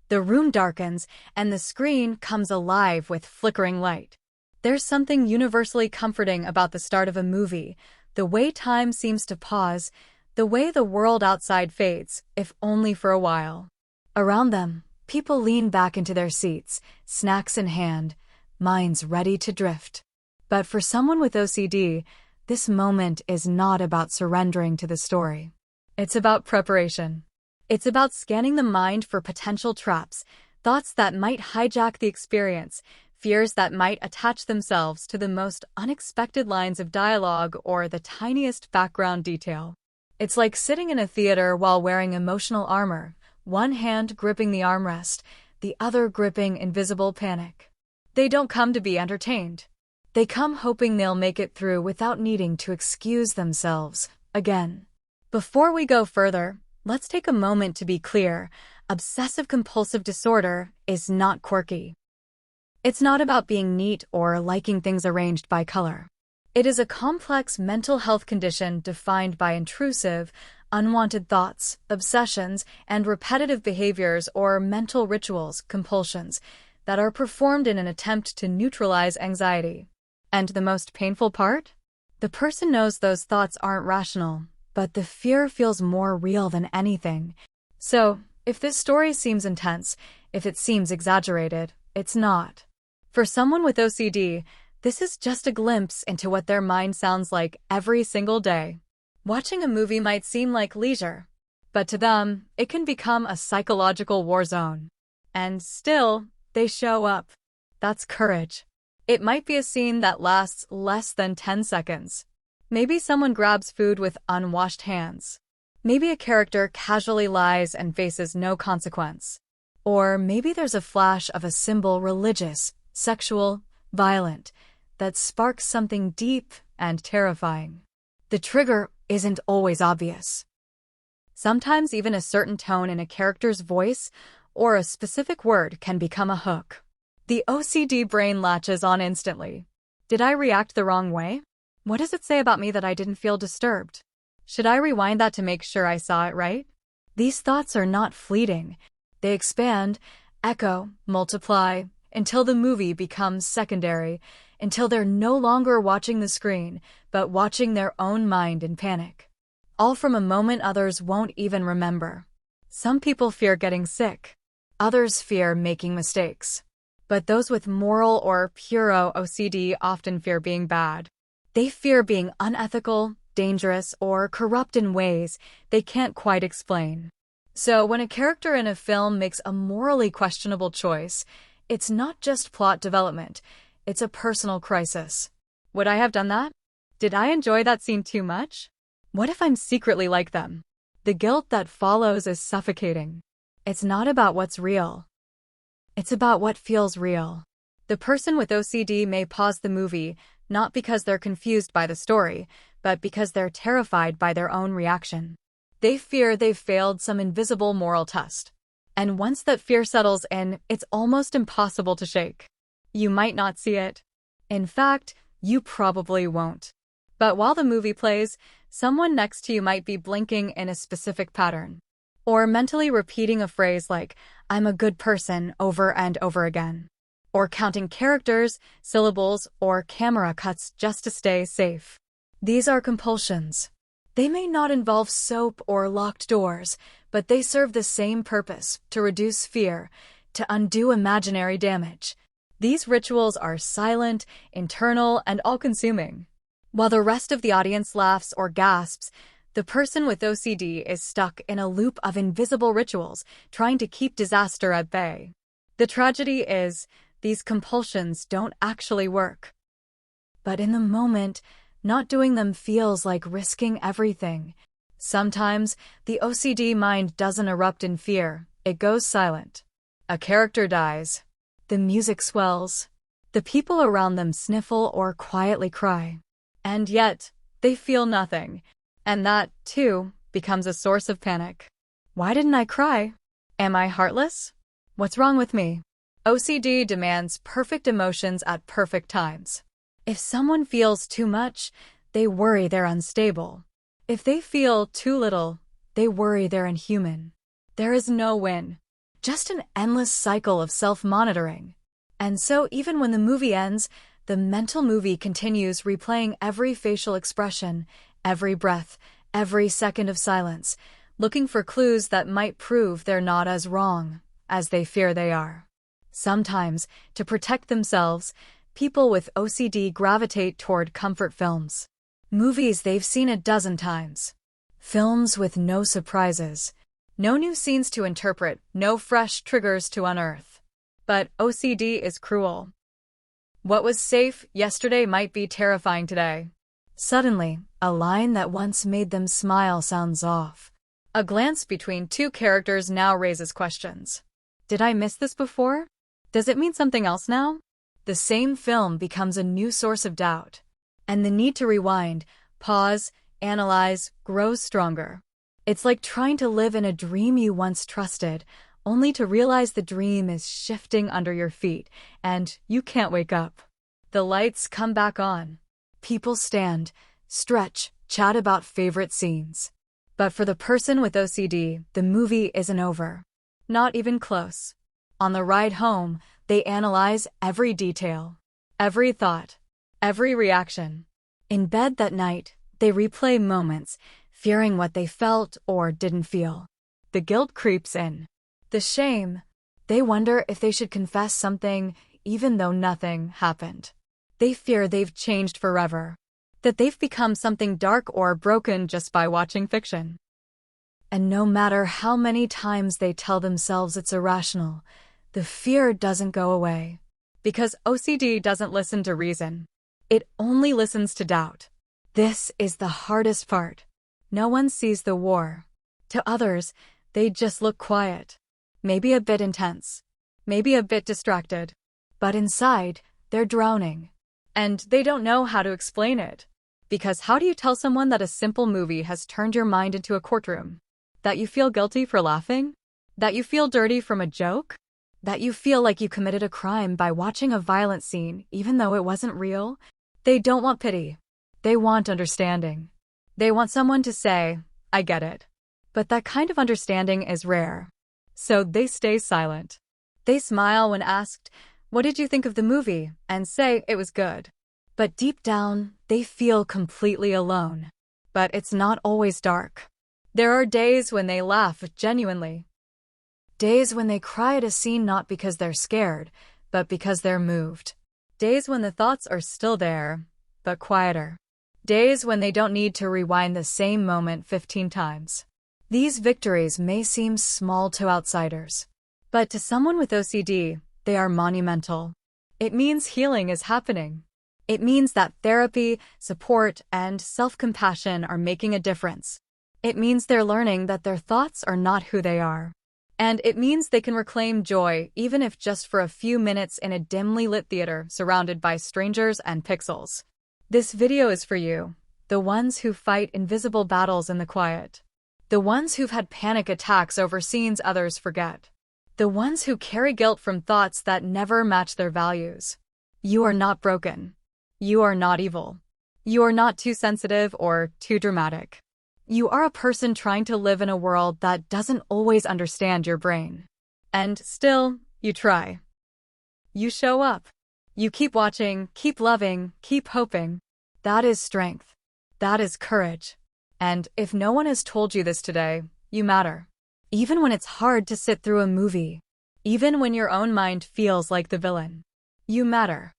The room darkens, and the screen comes alive with flickering light. There's something universally comforting about the start of a movie, the way time seems to pause, the way the world outside fades, if only for a while. Around them, people lean back into their seats, snacks in hand, minds ready to drift. But for someone with OCD, this moment is not about surrendering to the story. It's about preparation. It's about scanning the mind for potential traps, thoughts that might hijack the experience, fears that might attach themselves to the most unexpected lines of dialogue or the tiniest background detail. It's like sitting in a theater while wearing emotional armor, one hand gripping the armrest, the other gripping invisible panic. They don't come to be entertained. They come hoping they'll make it through without needing to excuse themselves again. Before we go further, let's take a moment to be clear. Obsessive-compulsive disorder is not quirky. It's not about being neat or liking things arranged by color. It is a complex mental health condition defined by intrusive, unwanted thoughts, obsessions, and repetitive behaviors or mental rituals, compulsions, that are performed in an attempt to neutralize anxiety. And the most painful part? The person knows those thoughts aren't rational, but the fear feels more real than anything. So, if this story seems intense, if it seems exaggerated, it's not. For someone with OCD, this is just a glimpse into what their mind sounds like every single day. Watching a movie might seem like leisure, but to them, it can become a psychological war zone. And still, they show up. That's courage. It might be a scene that lasts less than 10 seconds. Maybe someone grabs food with unwashed hands. Maybe a character casually lies and faces no consequence. Or maybe there's a flash of a symbol, religious, sexual, violent, that sparks something deep and terrifying. The trigger isn't always obvious. Sometimes even a certain tone in a character's voice or a specific word can become a hook. The OCD brain latches on instantly. Did I react the wrong way? What does it say about me that I didn't feel disturbed? Should I rewind that to make sure I saw it right? These thoughts are not fleeting. They expand, echo, multiply, until the movie becomes secondary, until they're no longer watching the screen, but watching their own mind in panic. All from a moment others won't even remember. Some people fear getting sick. Others fear making mistakes. But those with moral or puro OCD often fear being bad. They fear being unethical, dangerous, or corrupt in ways they can't quite explain. So when a character in a film makes a morally questionable choice, it's not just plot development, it's a personal crisis. Would I have done that? Did I enjoy that scene too much? What if I'm secretly like them? The guilt that follows is suffocating. It's not about what's real. It's about what feels real. The person with OCD may pause the movie, not because they're confused by the story, but because they're terrified by their own reaction. They fear they've failed some invisible moral test. And once that fear settles in, it's almost impossible to shake. You might not see it. In fact, you probably won't. But while the movie plays, someone next to you might be blinking in a specific pattern, or mentally repeating a phrase like, "I'm a good person," over and over again, or counting characters, syllables, or camera cuts just to stay safe. These are compulsions. They may not involve soap or locked doors, but they serve the same purpose: to reduce fear, to undo imaginary damage. These rituals are silent, internal, and all-consuming. While the rest of the audience laughs or gasps, the person with OCD is stuck in a loop of invisible rituals, trying to keep disaster at bay. The tragedy is, these compulsions don't actually work. But in the moment, not doing them feels like risking everything. Sometimes, the OCD mind doesn't erupt in fear, it goes silent. A character dies. The music swells. The people around them sniffle or quietly cry. And yet, they feel nothing. And that, too, becomes a source of panic. Why didn't I cry? Am I heartless? What's wrong with me? OCD demands perfect emotions at perfect times. If someone feels too much, they worry they're unstable. If they feel too little, they worry they're inhuman. There is no win. Just an endless cycle of self-monitoring. And so even when the movie ends, the mental movie continues, replaying every facial expression, every breath, every second of silence, looking for clues that might prove they're not as wrong as they fear they are. Sometimes, to protect themselves, people with OCD gravitate toward comfort films. Movies they've seen a dozen times. Films with no surprises. No new scenes to interpret, no fresh triggers to unearth. But OCD is cruel. What was safe yesterday might be terrifying today. Suddenly, a line that once made them smile sounds off. A glance between two characters now raises questions. Did I miss this before? Does it mean something else now? The same film becomes a new source of doubt. And the need to rewind, pause, analyze, grows stronger. It's like trying to live in a dream you once trusted, only to realize the dream is shifting under your feet, and you can't wake up. The lights come back on. People stand, stretch, chat about favorite scenes. But for the person with OCD, the movie isn't over. Not even close. On the ride home, they analyze every detail, every thought, every reaction. In bed that night, they replay moments, fearing what they felt or didn't feel. The guilt creeps in. The shame. They wonder if they should confess something even though nothing happened. They fear they've changed forever, that they've become something dark or broken just by watching fiction. And no matter how many times they tell themselves it's irrational, the fear doesn't go away. Because OCD doesn't listen to reason. It only listens to doubt. This is the hardest part. No one sees the war. To others, they just look quiet. Maybe a bit intense. Maybe a bit distracted. But inside, they're drowning. And they don't know how to explain it. Because how do you tell someone that a simple movie has turned your mind into a courtroom? That you feel guilty for laughing? That you feel dirty from a joke? That you feel like you committed a crime by watching a violent scene even though it wasn't real? They don't want pity. They want understanding. They want someone to say, I get it. But that kind of understanding is rare. So they stay silent. They smile when asked, what did you think of the movie? And say it was good. But deep down, they feel completely alone. But it's not always dark. There are days when they laugh genuinely. Days when they cry at a scene not because they're scared, but because they're moved. Days when the thoughts are still there, but quieter. Days when they don't need to rewind the same moment 15 times. These victories may seem small to outsiders. But to someone with OCD, they are monumental. It means healing is happening. It means that therapy, support, and self-compassion are making a difference. It means they're learning that their thoughts are not who they are. And it means they can reclaim joy even if just for a few minutes in a dimly lit theater surrounded by strangers and pixels. This video is for you, the ones who fight invisible battles in the quiet. The ones who've had panic attacks over scenes others forget. The ones who carry guilt from thoughts that never match their values. You are not broken. You are not evil. You are not too sensitive or too dramatic. You are a person trying to live in a world that doesn't always understand your brain. And still, you try. You show up. You keep watching, keep loving, keep hoping. That is strength. That is courage. And if no one has told you this today, you matter. Even when it's hard to sit through a movie. Even when your own mind feels like the villain. You matter.